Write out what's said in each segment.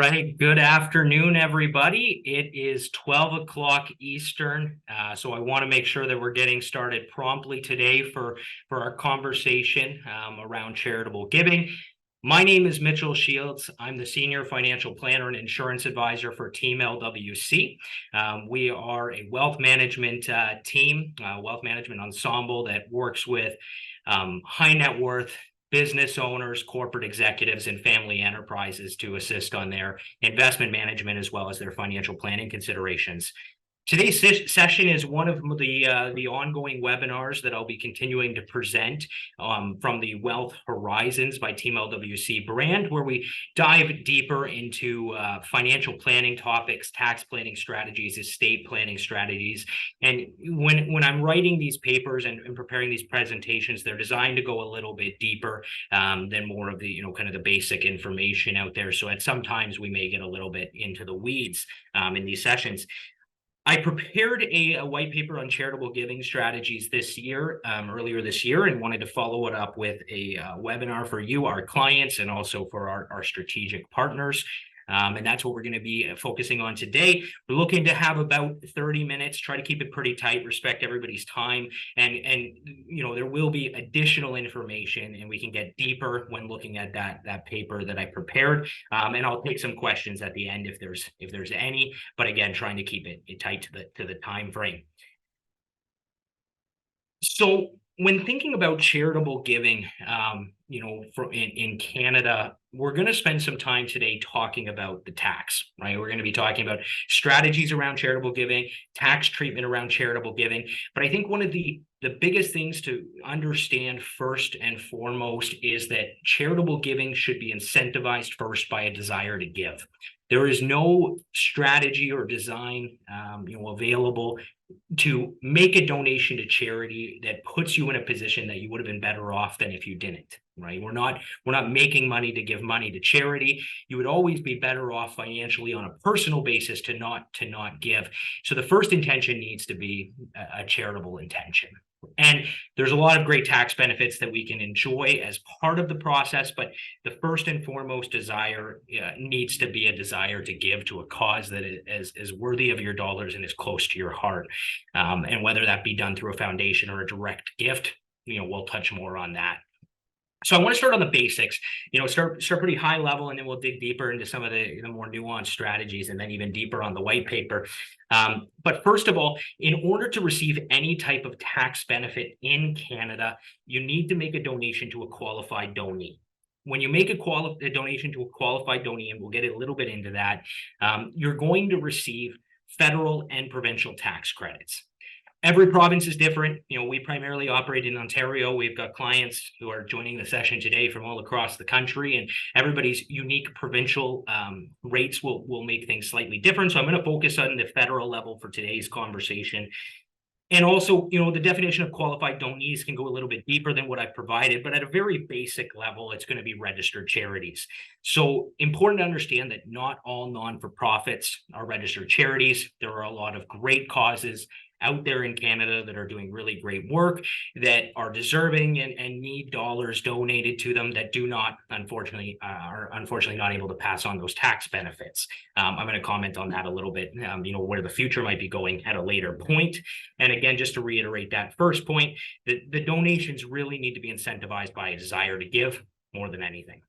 right, good afternoon, everybody. It is 12 o'clock Eastern, so I want to make sure that we're getting started promptly today for our conversation around charitable giving. My name is Mitchell Shields. I'm the Senior Financial Planner and Insurance Advisor for Team LWC. We are a wealth management team, wealth management ensemble that works with high net worth business owners, corporate executives, and family enterprises to assist on their investment management as well as their financial planning considerations. Today's session is one of the ongoing webinars that I'll be continuing to present from the Wealth Horizons by Team LWC brand, where we dive deeper into financial planning topics, tax planning strategies, estate planning strategies. And when I'm writing these papers and preparing these presentations, they're designed to go a little bit deeper than more of the, kind of the basic information out there. So at some times we may get a little bit into the weeds in these sessions. I prepared a white paper on charitable giving strategies earlier this year, and wanted to follow it up with a webinar for you, our clients, and also for our strategic partners. And that's what we're going to be focusing on today. We're looking to have about 30 minutes, try to keep it pretty tight, respect everybody's time. And there will be additional information, and we can get deeper when looking at that paper that I prepared. And I'll take some questions at the end if there's any, but again, trying to keep it tight to the time frame. So when thinking about charitable giving, in Canada, we're going to spend some time today talking about the tax, right? We're going to be talking about strategies around charitable giving, tax treatment around charitable giving. But I think one of the biggest things to understand first and foremost is that charitable giving should be incentivized first by a desire to give. There is no strategy or design, available to make a donation to charity that puts you in a position that you would have been better off than if you didn't, right? We're not making money to give money to charity. You would always be better off financially on a personal basis to not give. So the first intention needs to be a charitable intention. And there's a lot of great tax benefits that we can enjoy as part of the process, but the first and foremost desire needs to be a desire to give to a cause that is worthy of your dollars and is close to your heart. And whether that be done through a foundation or a direct gift, we'll touch more on that. So I want to start on the basics, start pretty high level, and then we'll dig deeper into some of the more nuanced strategies, and then even deeper on the white paper. But first of all, in order to receive any type of tax benefit in Canada, you need to make a donation to a qualified donee. When you make a donation to a qualified donee, and we'll get a little bit into that, you're going to receive federal and provincial tax credits. Every province is different. We primarily operate in Ontario. We've got clients who are joining the session today from all across the country, and everybody's unique provincial rates will make things slightly different. So I'm going to focus on the federal level for today's conversation. And also, the definition of qualified donees can go a little bit deeper than what I've provided, but at a very basic level, it's going to be registered charities. So important to understand that not all non-for-profits are registered charities. There are a lot of great causes out there in Canada that are doing really great work, that are deserving and need dollars donated to them, that are unfortunately not able to pass on those tax benefits. I'm going to comment on that a little bit, where the future might be going at a later point. And again, just to reiterate that first point, the donations really need to be incentivized by a desire to give more than anything.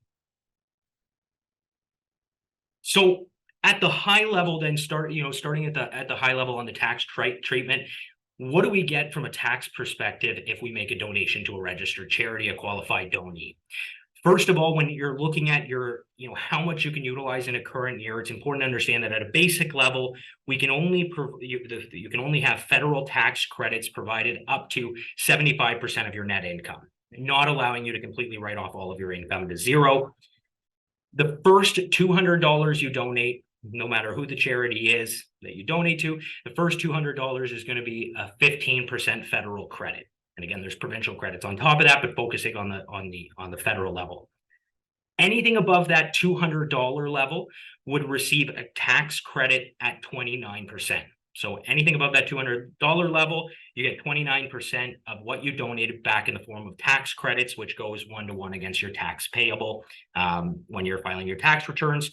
So at the high level, then starting at the high level on the tax treatment, what do we get from a tax perspective if we make a donation to a registered charity, a qualified donee? First of all, when you're looking at how much you can utilize in a current year, it's important to understand that at a basic level, you can only have federal tax credits provided up to 75% of your net income, not allowing you to completely write off all of your income to zero. The first $200 you donate, no matter who the charity is that you donate to, the first $200 is going to be a 15% federal credit. And again, there's provincial credits on top of that, but focusing on the federal level. Anything above that $200 level would receive a tax credit at 29%. So anything above that $200 level, you get 29% of what you donated back in the form of tax credits, which goes 1-to-1 against your tax payable when you're filing your tax returns.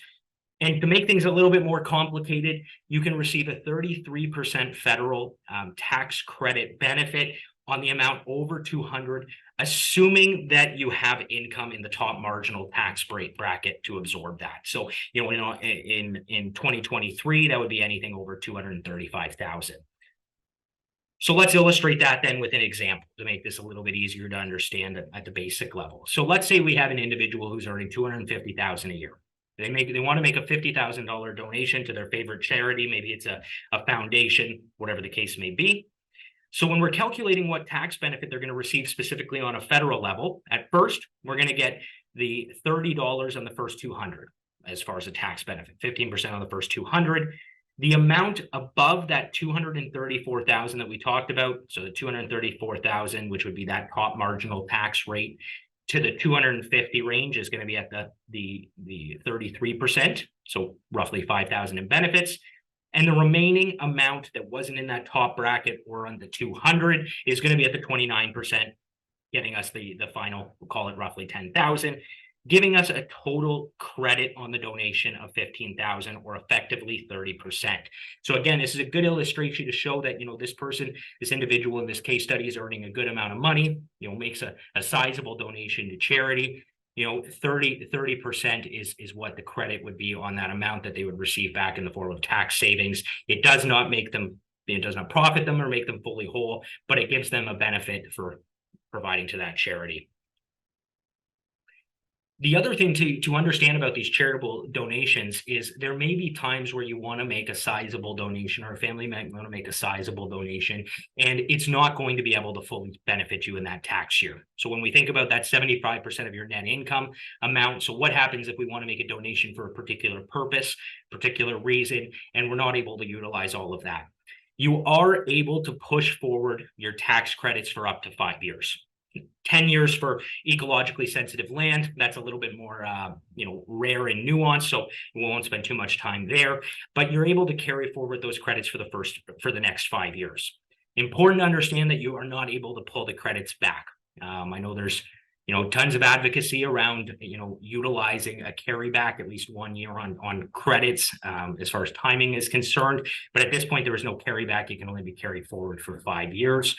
And to make things a little bit more complicated, you can receive a 33% federal tax credit benefit on the amount over 200, assuming that you have income in the top marginal tax rate bracket to absorb that. So, in 2023, that would be anything over 235,000. So let's illustrate that then with an example to make this a little bit easier to understand at the basic level. So let's say we have an individual who's earning 250,000 a year. They want to make a $50,000 donation to their favorite charity. Maybe it's a foundation, whatever the case may be. So when we're calculating what tax benefit they're going to receive specifically on a federal level, at first, we're going to get the $30 on the first 200 as far as a tax benefit, 15% on the first 200. The amount above that 234,000 that we talked about, so the 234,000, which would be that top marginal tax rate, to the 250 range is going to be at the 33%, so roughly 5,000 in benefits. And the remaining amount that wasn't in that top bracket or on the 200 is going to be at the 29%, getting us the final, we'll call it roughly 10,000, giving us a total credit on the donation of 15,000, or effectively 30%. So again, this is a good illustration to show that, this individual in this case study is earning a good amount of money, makes a sizable donation to charity. 30% is what the credit would be on that amount that they would receive back in the form of tax savings. It does not profit them or make them fully whole, but it gives them a benefit for providing to that charity. The other thing to understand about these charitable donations is there may be times where you want to make a sizable donation, or a family might want to make a sizable donation, and it's not going to be able to fully benefit you in that tax year. So when we think about that 75% of your net income amount, so what happens if we want to make a donation for a particular purpose, particular reason, and we're not able to utilize all of that? You are able to push forward your tax credits for up to 5 years. 10 years for ecologically sensitive land. That's a little bit more, rare and nuanced, so we won't spend too much time there. But you're able to carry forward those credits for the next 5 years. Important to understand that you are not able to pull the credits back. I know there's, tons of advocacy around, utilizing a carryback at least 1 year on credits as far as timing is concerned. But at this point, there is no carryback. You can only be carried forward for 5 years.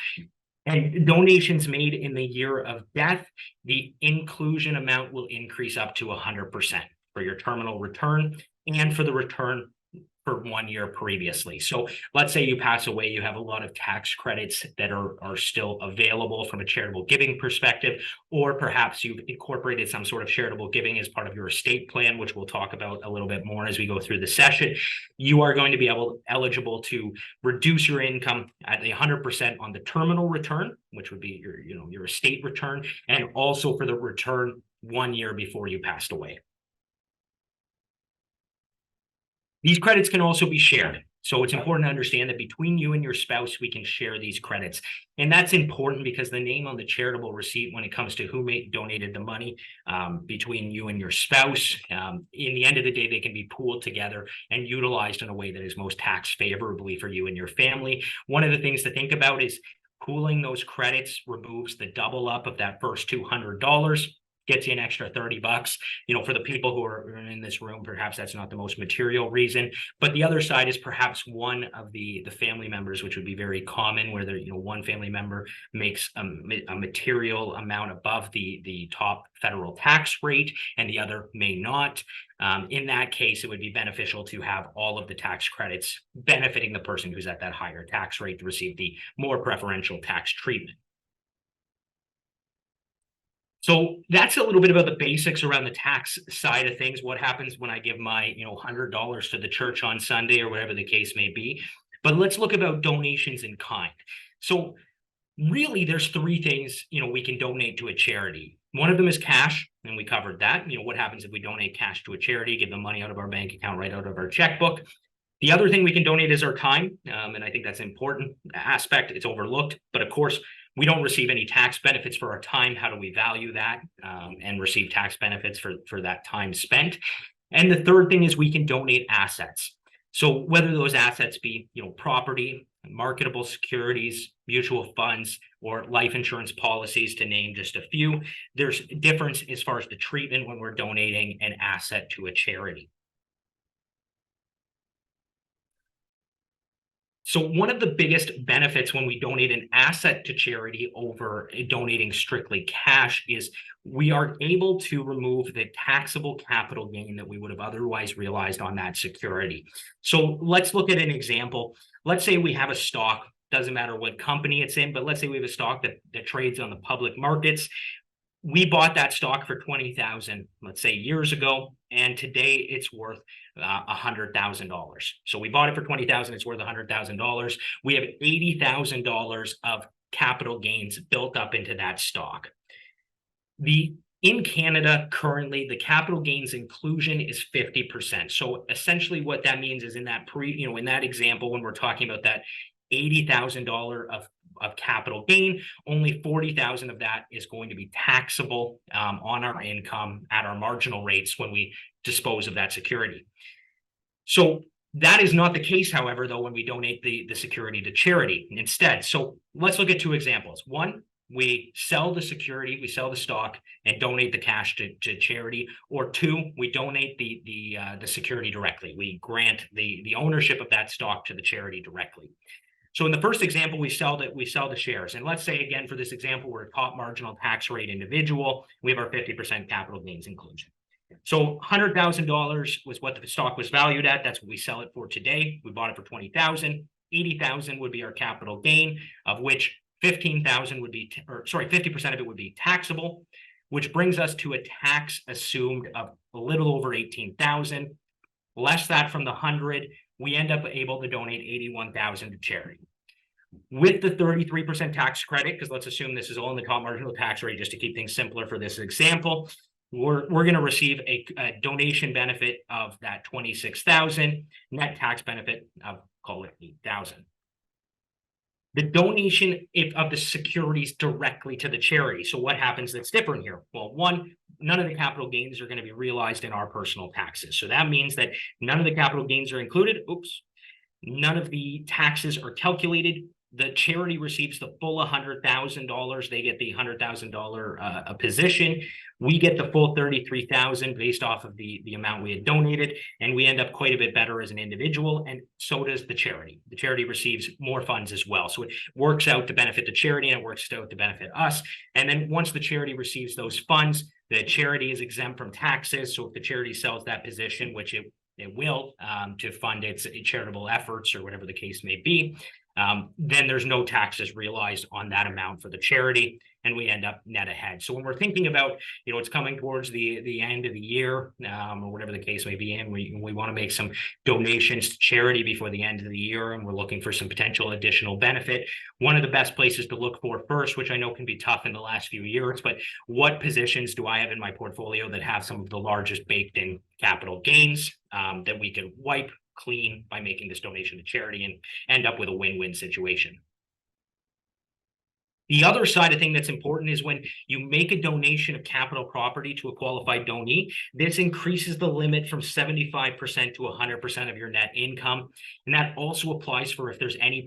And donations made in the year of death, the inclusion amount will increase up to 100% for your terminal return and for the return for 1 year previously. So let's say you pass away, you have a lot of tax credits that are still available from a charitable giving perspective, or perhaps you've incorporated some sort of charitable giving as part of your estate plan, which we'll talk about a little bit more as we go through the session. You are going to be eligible to reduce your income at 100% on the terminal return, which would be your estate return, and also for the return 1 year before you passed away. These credits can also be shared. So it's important to understand that between you and your spouse, we can share these credits. And that's important because the name on the charitable receipt, when it comes to who donated the money between you and your spouse, in the end of the day, they can be pooled together and utilized in a way that is most tax favorably for you and your family. One of the things to think about is pooling those credits removes the double up of that first $200. Gets you an extra $30. For the people who are in this room, perhaps that's not the most material reason, but the other side is perhaps one of the family members, which would be very common, where one family member makes a material amount above the top federal tax rate and the other may not. In that case, it would be beneficial to have all of the tax credits benefiting the person who's at that higher tax rate to receive the more preferential tax treatment. So that's a little bit about the basics around the tax side of things. What happens when I give my, $100 to the church on Sunday or whatever the case may be. But let's look about donations in kind. So really, there's three things, we can donate to a charity. One of them is cash, and we covered that. What happens if we donate cash to a charity, give them money out of our bank account, right out of our checkbook? The other thing we can donate is our time, and I think that's an important aspect. It's overlooked, but of course, we don't receive any tax benefits for our time. How do we value that and receive tax benefits for that time spent? And the third thing is we can donate assets. So whether those assets be, property, marketable securities, mutual funds, or life insurance policies, to name just a few, there's a difference as far as the treatment when we're donating an asset to a charity. So one of the biggest benefits when we donate an asset to charity over donating strictly cash is we are able to remove the taxable capital gain that we would have otherwise realized on that security. So let's look at an example. Let's say we have a stock, doesn't matter what company it's in, but let's say we have a stock that trades on the public markets. We bought that stock for 20,000, let's say years ago, and today it's worth $100,000. So we bought it for 20,000, it's worth $100,000. We have $80,000 of capital gains built up into that stock. In Canada, currently, the capital gains inclusion is 50%. So essentially what that means is in that example, when we're talking about that $80,000 of capital gain, only 40,000 of that is going to be taxable on our income at our marginal rates when we dispose of that security. So that is not the case, however, though, when we donate the security to charity instead. So let's look at two examples. One, we sell the security, we sell the stock and donate the cash to charity. Or two, we donate the security directly. We grant the ownership of that stock to the charity directly. So in the first example, we sell the shares. And let's say, again, for this example, we're a top marginal tax rate individual. We have our 50% capital gains inclusion. So $100,000 was what the stock was valued at. That's what we sell it for today. We bought it for 20,000. 80,000 would be our capital gain, of which 15,000 would be, 50% of it would be taxable, which brings us to a tax assumed of a little over 18,000. Less that from the 100, we end up able to donate 81,000 to charity. With the 33% tax credit, because let's assume this is all in the top marginal tax rate, just to keep things simpler for this example, we're going to receive a donation benefit of that 26,000, net tax benefit of, call it 8,000. The donation of the securities directly to the charity. So what happens that's different here? Well, one, none of the capital gains are going to be realized in our personal taxes. So that means that none of the capital gains are included. Oops. None of the taxes are calculated. The charity receives the full $100,000. They get the $100,000 position. We get the full 33,000 based off of the amount we had donated, and we end up quite a bit better as an individual, and so does the charity. The charity receives more funds as well. So it works out to benefit the charity, and it works out to benefit us. And then once the charity receives those funds, the charity is exempt from taxes. So if the charity sells that position, which it will, to fund its charitable efforts or whatever the case may be, then there's no taxes realized on that amount for the charity, and we end up net ahead. So when we're thinking about, it's coming towards the end of the year, or whatever the case may be, and we want to make some donations to charity before the end of the year, and we're looking for some potential additional benefit, one of the best places to look for first, which I know can be tough in the last few years, but what positions do I have in my portfolio that have some of the largest baked in capital gains that we can wipe clean by making this donation to charity and end up with a win-win situation. The other side of thing that's important is when you make a donation of capital property to a qualified donee, this increases the limit from 75% to 100% of your net income. And that also applies for if there's any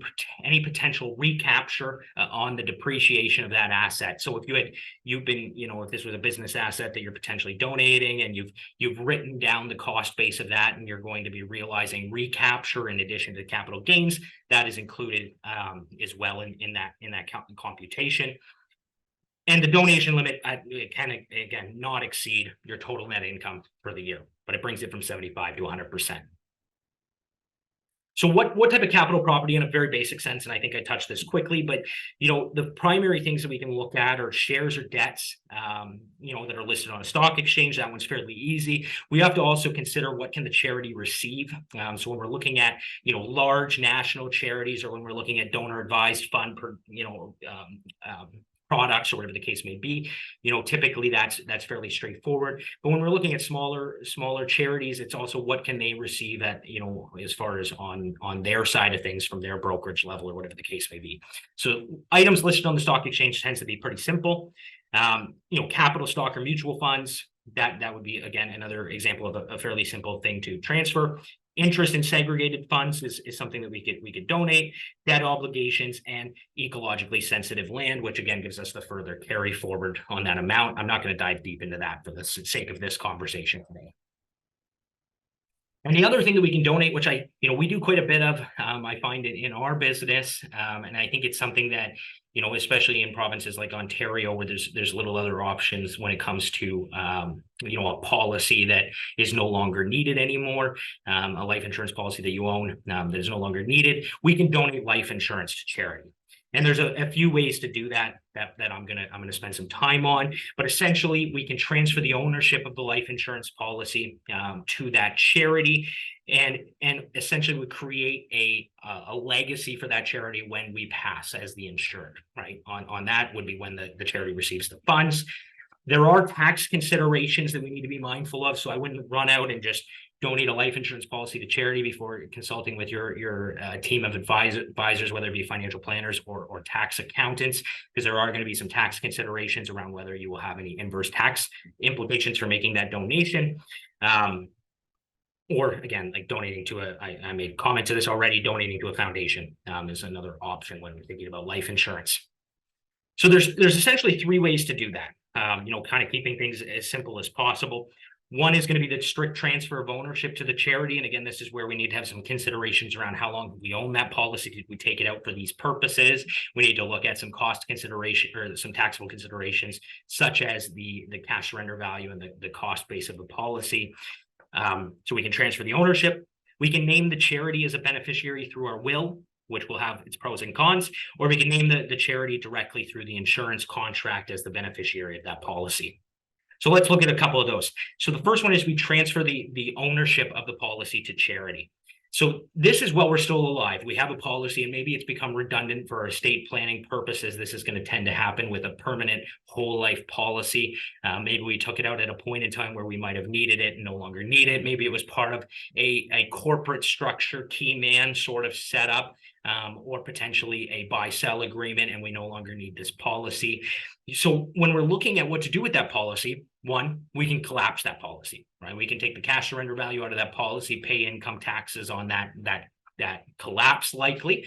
potential recapture on the depreciation of that asset. So if you've been, if this was a business asset that you're potentially donating and you've written down the cost base of that, and you're going to be realizing recapture in addition to capital gains, that is included as well in that computation. And the donation limit can, again, not exceed your total net income for the year, but it brings it from 75 to 100%. So what type of capital property, in a very basic sense, and I think I touched this quickly, but the primary things that we can look at are shares or debts, that are listed on a stock exchange. That one's fairly easy. We have to also consider what can the charity receive. So when we're looking at large national charities, or when we're looking at donor advised fund products, or whatever the case may be, typically that's fairly straightforward. But when we're looking at smaller charities, it's also what can they receive at, as far as on their side of things from their brokerage level, or whatever the case may be. So items listed on the stock exchange tends to be pretty simple. Capital stock or mutual funds, that would be, again, another example of a fairly simple thing to transfer. Interest in segregated funds is something that we could donate. Debt obligations and ecologically sensitive land, which again gives us the further carry forward on that amount. I'm not going to dive deep into that for the sake of this conversation today. And the other thing that we can donate, which we do quite a bit of, I find it in our business, and I think it's something that, especially in provinces like Ontario, where there's little other options when it comes to, a policy that is no longer needed anymore, a life insurance policy that you own that is no longer needed. We can donate life insurance to charity. And there's a few ways to do that I'm gonna spend some time on. But essentially, we can transfer the ownership of the life insurance policy to that charity, and essentially we create a legacy for that charity when we pass as the insured. Right on that would be when the charity receives the funds. There are tax considerations that we need to be mindful of, so I wouldn't run out and just donate a life insurance policy to charity before consulting with your team of advisors, whether it be financial planners or tax accountants, because there are going to be some tax considerations around whether you will have any inverse tax implications for making that donation. Or again, like donating to I made comment to this already, donating to a foundation is another option when we're thinking about life insurance. So there's essentially three ways to do that. Kind of keeping things as simple as possible. One is going to be the strict transfer of ownership to the charity. And again, this is where we need to have some considerations around how long we own that policy. Did we take it out for these purposes? We need to look at some cost consideration or some taxable considerations, such as the cash surrender value and the cost base of the policy. So we can transfer the ownership. We can name the charity as a beneficiary through our will, which will have its pros and cons, or we can name the charity directly through the insurance contract as the beneficiary of that policy. So let's look at a couple of those. So the first one is we transfer the ownership of the policy to charity. So this is while we're still alive. We have a policy, and maybe it's become redundant for estate planning purposes. This is going to tend to happen with a permanent whole life policy. Maybe we took it out at a point in time where we might have needed it and no longer need it. Maybe it was part of a corporate structure, key man sort of setup, or potentially a buy-sell agreement, and we no longer need this policy. So when we're looking at what to do with that policy, one, we can collapse that policy, right? We can take the cash surrender value out of that policy, pay income taxes on that collapse likely.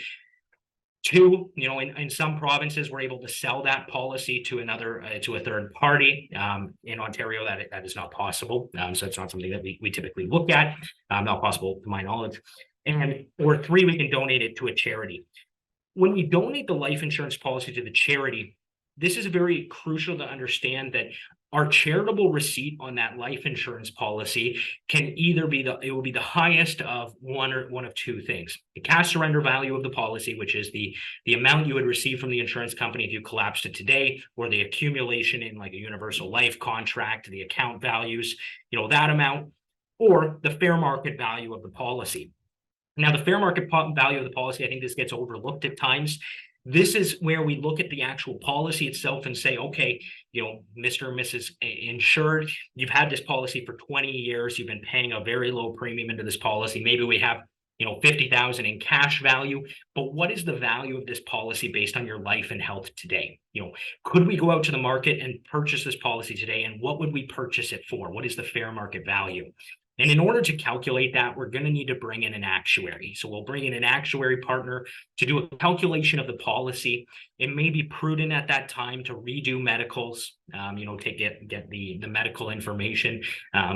Two, in some provinces, we're able to sell that policy to to a third party. In Ontario, that is not possible. So it's not something that we typically look at. Not possible to my knowledge. Or three, we can donate it to a charity. When we donate the life insurance policy to the charity, this is very crucial to understand that our charitable receipt on that life insurance policy can either be it will be the highest of one of two things: the cash surrender value of the policy, which is the amount you would receive from the insurance company if you collapsed it today, or the accumulation in like a universal life contract, the account values, that amount, or the fair market value of the policy. Now, the fair market value of the policy, I think this gets overlooked at times. This is where we look at the actual policy itself and say, okay, Mr. and Mrs. Insured, you've had this policy for 20 years. You've been paying a very low premium into this policy. Maybe we have, $50,000 in cash value, but what is the value of this policy based on your life and health today? Could we go out to the market and purchase this policy today? And what would we purchase it for? What is the fair market value? And in order to calculate that, we're going to need to bring in an actuary. So we'll bring in an actuary partner to do a calculation of the policy. It may be prudent at that time to redo medicals, to get the medical information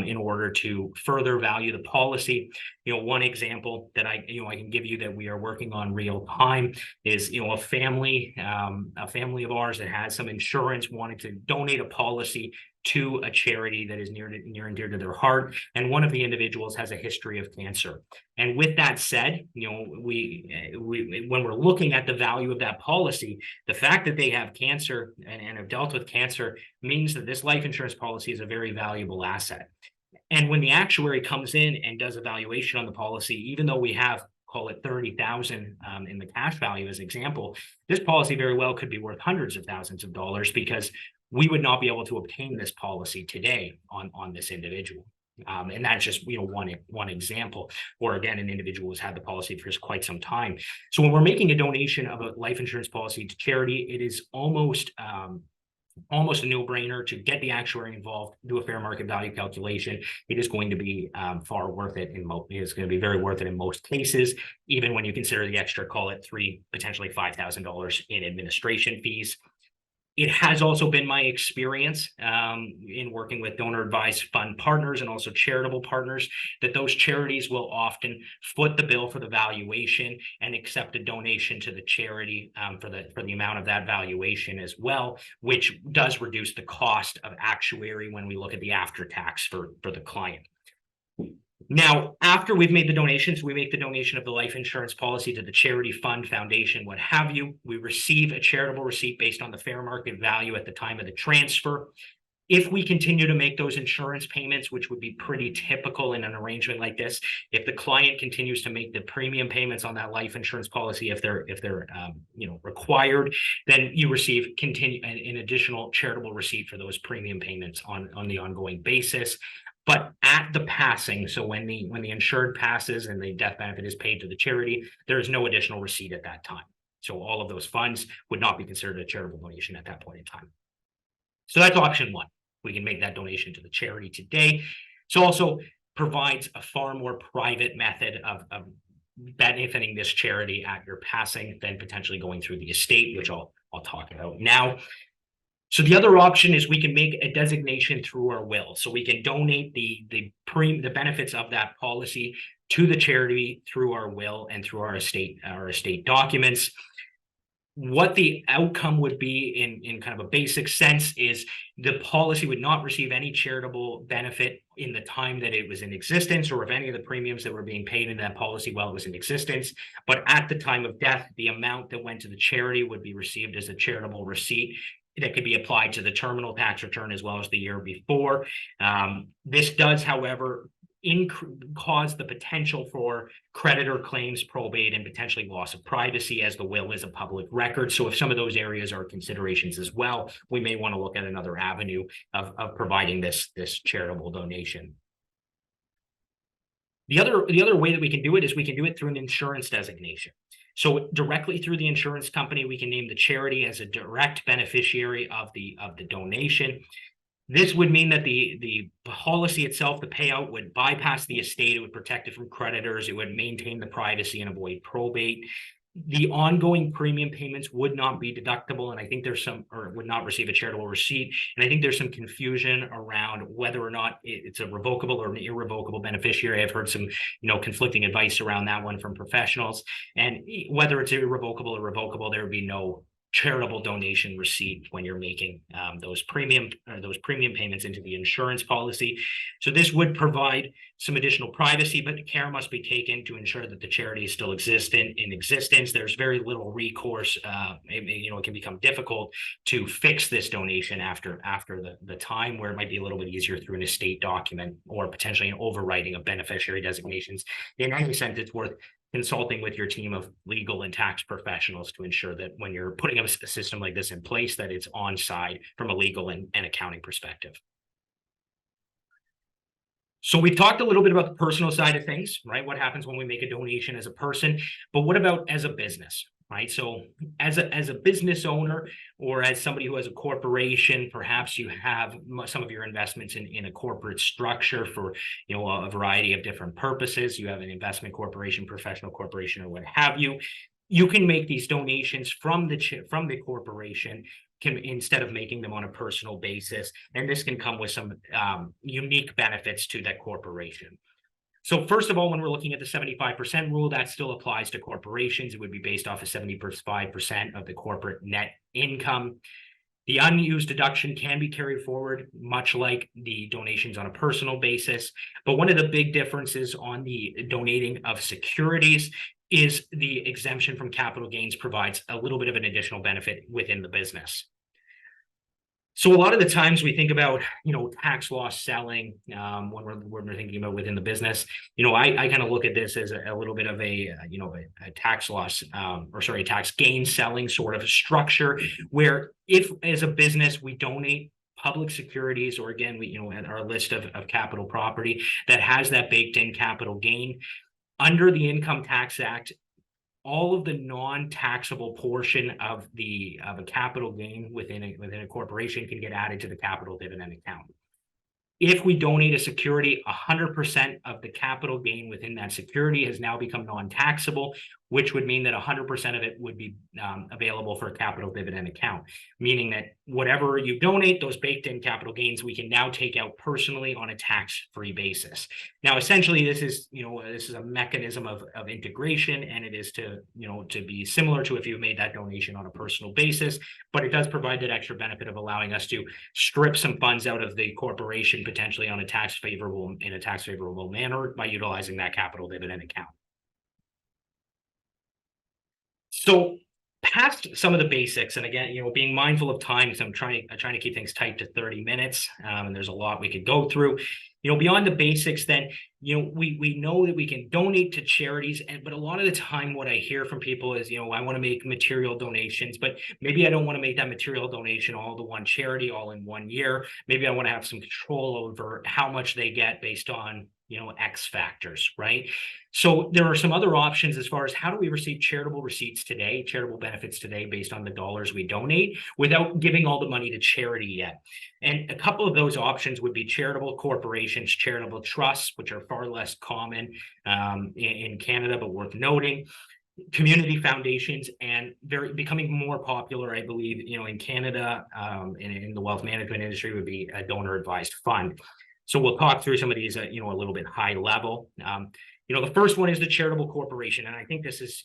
in order to further value the policy. One example that I can give you that we are working on real time is, a family of ours that has some insurance wanted to donate a policy to a charity that is near and dear to their heart, and one of the individuals has a history of cancer. And with that said, we when we're looking at the value of that policy, the fact that they have cancer and have dealt with cancer means that this life insurance policy is a very valuable asset. And when the actuary comes in and does a valuation on the policy, even though we have, call it 30,000 in the cash value as example, this policy very well could be worth hundreds of thousands of dollars, because we would not be able to obtain this policy today on this individual. And that's just one example. Or again, an individual has had the policy for quite some time. So when we're making a donation of a life insurance policy to charity, it is almost a no-brainer to get the actuary involved, do a fair market value calculation. It is going to be far worth it. It's going to be very worth it in most cases, even when you consider the extra, call it potentially $5,000 in administration fees. It has also been my experience in working with donor advised fund partners and also charitable partners that those charities will often foot the bill for the valuation and accept a donation to the charity for the amount of that valuation as well, which does reduce the cost of actuary when we look at the after tax for the client. Now, after we've made the donations, we make the donation of the life insurance policy to the charity, fund, foundation, what have you. We receive a charitable receipt based on the fair market value at the time of the transfer. If we continue to make those insurance payments, which would be pretty typical in an arrangement like this, if the client continues to make the premium payments on that life insurance policy, if they're required, then you receive an additional charitable receipt for those premium payments on the ongoing basis. But at the passing, so when the insured passes and the death benefit is paid to the charity, there is no additional receipt at that time. So all of those funds would not be considered a charitable donation at that point in time. So that's option one. We can make that donation to the charity today. So also provides a far more private method of benefiting this charity at your passing than potentially going through the estate, which I'll talk about now. So the other option is we can make a designation through our will. So we can donate the benefits of that policy to the charity through our will and through our estate documents. What the outcome would be in kind of a basic sense is the policy would not receive any charitable benefit in the time that it was in existence, or of any of the premiums that were being paid in that policy while it was in existence. But at the time of death, the amount that went to the charity would be received as a charitable receipt that could be applied to the terminal tax return as well as the year before. This does, however, cause the potential for creditor claims, probate, and potentially loss of privacy, as the will is a public record. So if some of those areas are considerations as well, we may want to look at another avenue of providing this charitable donation. The other way that we can do it is we can do it through an insurance designation. So directly through the insurance company, we can name the charity as a direct beneficiary of the donation. This would mean that the policy itself, the payout, would bypass the estate. It would protect it from creditors. It would maintain the privacy and avoid probate. The ongoing premium payments would not be deductible, and I think would not receive a charitable receipt. And I think there's some confusion around whether or not it's a revocable or an irrevocable beneficiary. I've heard some, conflicting advice around that one from professionals. And whether it's irrevocable or revocable, there would be no charitable donation receipt when you're making those premium payments into the insurance policy. So this would provide some additional privacy, but care must be taken to ensure that the charity is still in existence. There's very little recourse. It can become difficult to fix this donation after the time, where it might be a little bit easier through an estate document or potentially an overwriting of beneficiary designations. In any sense, it's worth consulting with your team of legal and tax professionals to ensure that when you're putting a system like this in place, that it's on side from a legal and accounting perspective. So we've talked a little bit about the personal side of things, right? What happens when we make a donation as a person, but what about as a business, right? So as a business owner, or as somebody who has a corporation, perhaps you have some of your investments in a corporate structure for, a variety of different purposes. You have an investment corporation, professional corporation, or what have you. You can make these donations from the corporation, instead of making them on a personal basis. And this can come with some unique benefits to that corporation. So first of all, when we're looking at the 75% rule, that still applies to corporations. It would be based off of 75% of the corporate net income. The unused deduction can be carried forward, much like the donations on a personal basis. But one of the big differences on the donating of securities is the exemption from capital gains provides a little bit of an additional benefit within the business. So a lot of the times we think about, tax loss selling when we're thinking about within the business. I kind of look at this as a little bit of a tax loss tax gain selling sort of structure, where if as a business we donate public securities, or again, we at our list of capital property that has that baked in capital gain under the Income Tax Act, all of the non-taxable portion of a capital gain within a corporation can get added to the capital dividend account. If we donate a security, 100% of the capital gain within that security has now become non-taxable, which would mean that 100% of it would be available for a capital dividend account, meaning that whatever you donate, those baked in capital gains, we can now take out personally on a tax-free basis. Now, essentially, this is a mechanism of integration, and it is to be similar to if you made that donation on a personal basis, but it does provide that extra benefit of allowing us to strip some funds out of the corporation potentially in a tax favorable manner by utilizing that capital dividend account. So past some of the basics, and again, being mindful of time, because I'm trying to keep things tight to 30 minutes, and there's a lot we could go through. Beyond the basics, then we know that we can donate to charities, but a lot of the time, what I hear from people is, I want to make material donations, but maybe I don't want to make that material donation all to one charity all in 1 year. Maybe I want to have some control over how much they get based on X factors, right? So there are some other options as far as how do we receive charitable receipts today, charitable benefits today based on the dollars we donate without giving all the money to charity yet. And a couple of those options would be charitable corporations, charitable trusts, which are far less common in Canada, but worth noting. Community foundations, and becoming more popular, I believe, in Canada, in the wealth management industry, would be a donor advised fund. So we'll talk through some of these, a little bit high level. The first one is the charitable corporation, and I think this is,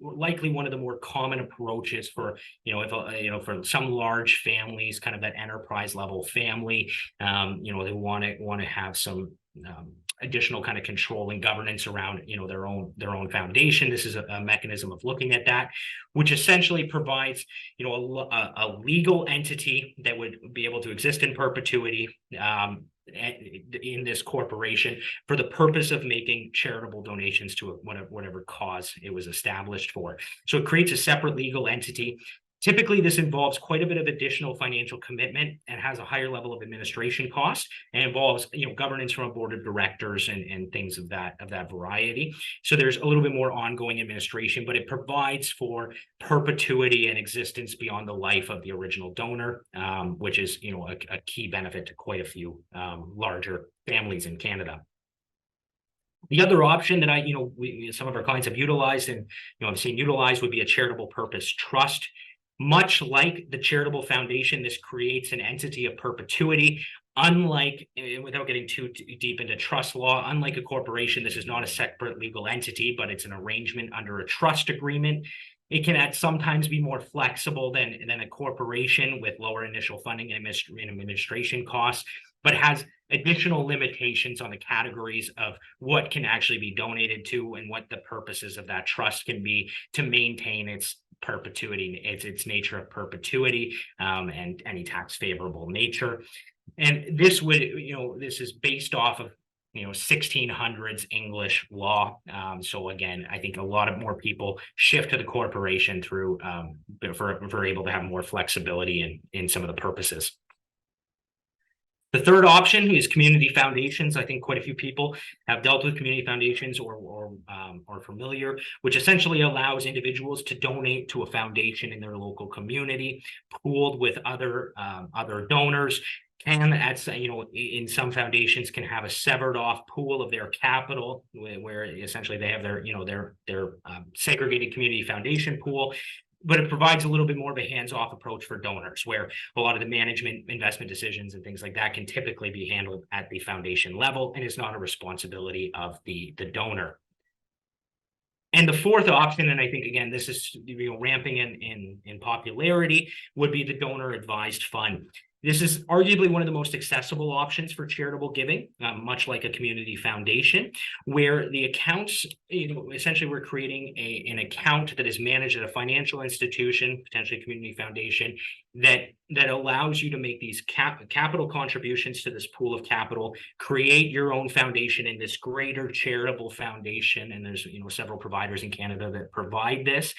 likely one of the more common approaches for, for some large families, kind of that enterprise level family. They want to have some additional kind of control and governance around, their own foundation. This is a mechanism of looking at that, which essentially provides, a legal entity that would be able to exist in perpetuity in this corporation for the purpose of making charitable donations to whatever cause it was established for. So it creates a separate legal entity. Typically, this involves quite a bit of additional financial commitment and has a higher level of administration cost, and involves governance from a board of directors and things of that variety. So there's a little bit more ongoing administration, but it provides for perpetuity and existence beyond the life of the original donor, which is a key benefit to quite a few larger families in Canada. The other option that some of our clients have utilized and I've seen utilized would be a charitable purpose trust. Much like the charitable foundation, this creates an entity of perpetuity. Unlike, without getting too deep into trust law, unlike a corporation, this is not a separate legal entity, but it's an arrangement under a trust agreement. It can sometimes be more flexible than a corporation, with lower initial funding and administration costs, but has additional limitations on the categories of what can actually be donated to and what the purposes of that trust can be to maintain its perpetuity, its nature of perpetuity, and any tax favorable nature. And this would, this is based off of 1600s English law. So again, I think a lot of more people shift to the corporation through for able to have more flexibility in some of the purposes. The third option is community foundations. I think quite a few people have dealt with community foundations or are familiar, which essentially allows individuals to donate to a foundation in their local community, pooled with other donors. Can in some foundations can have a severed off pool of their capital, where essentially they have their segregated community foundation pool. But it provides a little bit more of a hands-off approach for donors, where a lot of the management, investment decisions and things like that can typically be handled at the foundation level, and is not a responsibility of the donor. And the fourth option, and I think again this is ramping in popularity, would be the donor advised fund. This is arguably one of the most accessible options for charitable giving, much like a community foundation, where the accounts, essentially we're creating an account that is managed at a financial institution, potentially a community foundation, that allows you to make these capital contributions to this pool of capital, create your own foundation in this greater charitable foundation. And there's several providers in Canada that provide this,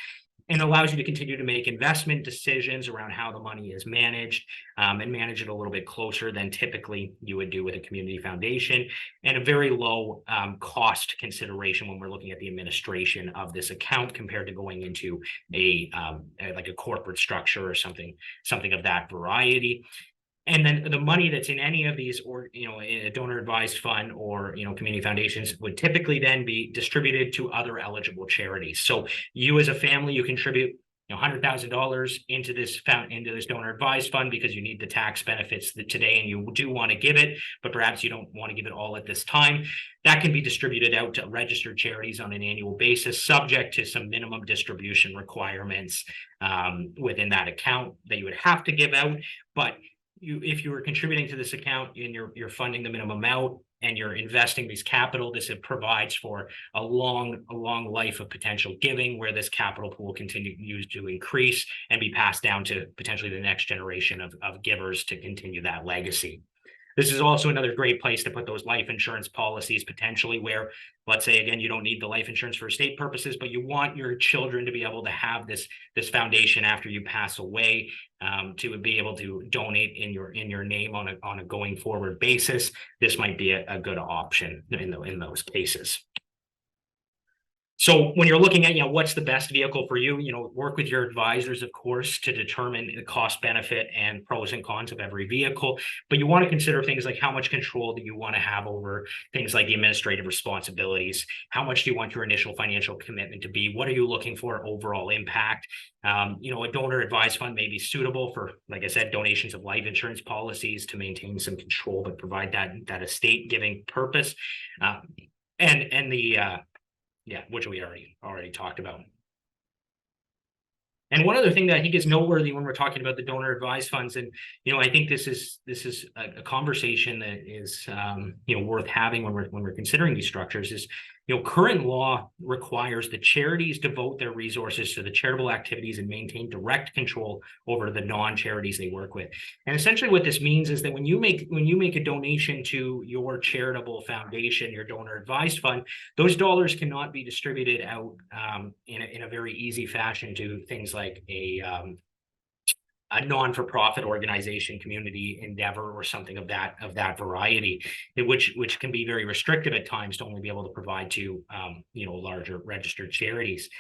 and allows you to continue to make investment decisions around how the money is managed, and manage it a little bit closer than typically you would do with a community foundation, and a very low cost consideration when we're looking at the administration of this account compared to going into like a corporate structure or something of that variety. And then the money that's in any of these, or in a donor advised fund or community foundations, would typically then be distributed to other eligible charities. So you as a family, you contribute $100,000 into this donor advised fund because you need the tax benefits today and you do want to give it, but perhaps you don't want to give it all at this time. That can be distributed out to registered charities on an annual basis, subject to some minimum distribution requirements within that account that you would have to give out. But if you were contributing to this account and you're funding the minimum amount and you're investing this capital, this provides for a long life of potential giving, where this capital pool will continue to increase and be passed down to potentially the next generation of givers to continue that legacy. This is also another great place to put those life insurance policies, potentially, where, let's say, again, you don't need the life insurance for estate purposes, but you want your children to be able to have this foundation after you pass away, to be able to donate in your name on a going forward basis. This might be a good option in those cases. So when you're looking at, what's the best vehicle for you, work with your advisors, of course, to determine the cost benefit and pros and cons of every vehicle. But you want to consider things like how much control do you want to have over things like the administrative responsibilities? How much do you want your initial financial commitment to be? What are you looking for overall impact? A donor advised fund may be suitable for, like I said, donations of life insurance policies to maintain some control, but provide that estate giving purpose. Which we already talked about. And one other thing that I think is noteworthy when we're talking about the donor advised funds, and I think this is a conversation that is worth having when we're considering these structures, is current law requires the charities devote their resources to the charitable activities and maintain direct control over the non-charities they work with. And essentially what this means is that when you make a donation to your charitable foundation, your donor advised fund, those dollars cannot be distributed out in a very easy fashion to things like a non-for-profit organization, community endeavor, or something of that variety, which can be very restrictive at times to only be able to provide to larger registered charities.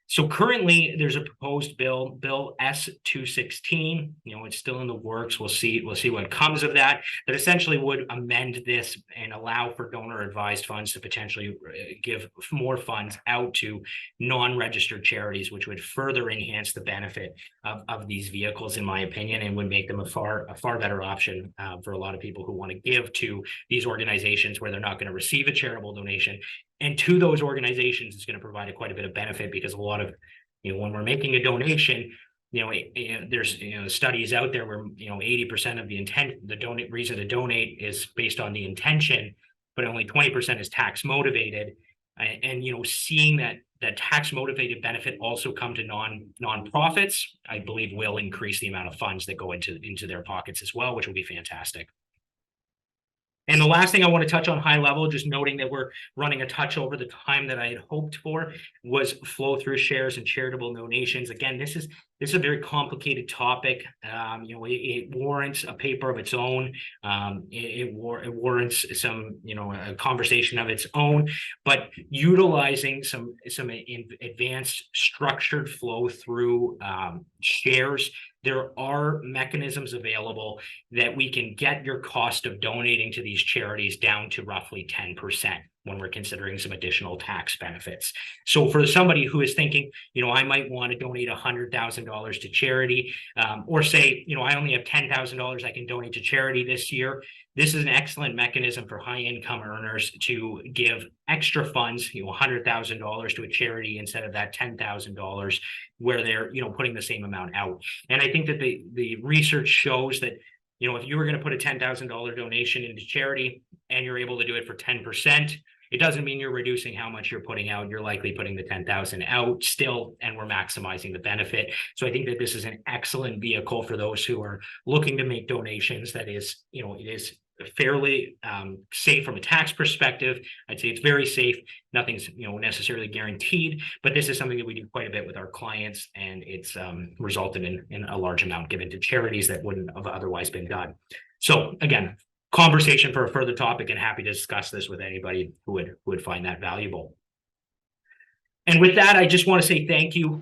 So currently, there's a proposed bill S-216. It's still in the works. We'll see what comes of that. That essentially would amend this and allow for donor advised funds to potentially give more funds out to non-registered charities, which would further enhance the benefit of these vehicles, in my opinion, and would make them a far better option for a lot of people who want to give to these organizations where they're not going to receive a charitable donation. And to those organizations, it's going to provide quite a bit of benefit, because a lot of, when we're making a donation, there's studies out there where 80% of the reason to donate is based on the intention, but only 20% is tax motivated. And seeing that tax motivated benefit also come to nonprofits, I believe will increase the amount of funds that go into their pockets as well, which will be fantastic. And the last thing I want to touch on high level, just noting that we're running a touch over the time that I had hoped for, was flow through shares and charitable donations. Again, this is a very complicated topic. It warrants a paper of its own. It warrants some, a conversation of its own. But utilizing some advanced structured flow through shares, there are mechanisms available that we can get your cost of donating to these charities down to roughly 10% when we're considering some additional tax benefits. So for somebody who is thinking, I might want to donate $100,000 to charity, or say, I only have $10,000 I can donate to charity this year, this is an excellent mechanism for high income earners to give extra funds, $100,000 to a charity instead of that $10,000, where they're, putting the same amount out. And I think that the research shows that, if you were going to put a $10,000 donation into charity and you're able to do it for 10%, it doesn't mean you're reducing how much you're putting out. You're likely putting the 10,000 out still, and we're maximizing the benefit. So I think that this is an excellent vehicle for those who are looking to make donations. That is, it is fairly safe from a tax perspective. I'd say it's very safe. Nothing's necessarily guaranteed, but this is something that we do quite a bit with our clients, and it's resulted in a large amount given to charities that wouldn't have otherwise been done. So again, conversation for a further topic, and happy to discuss this with anybody who would find that valuable. And with that, I just want to say thank you.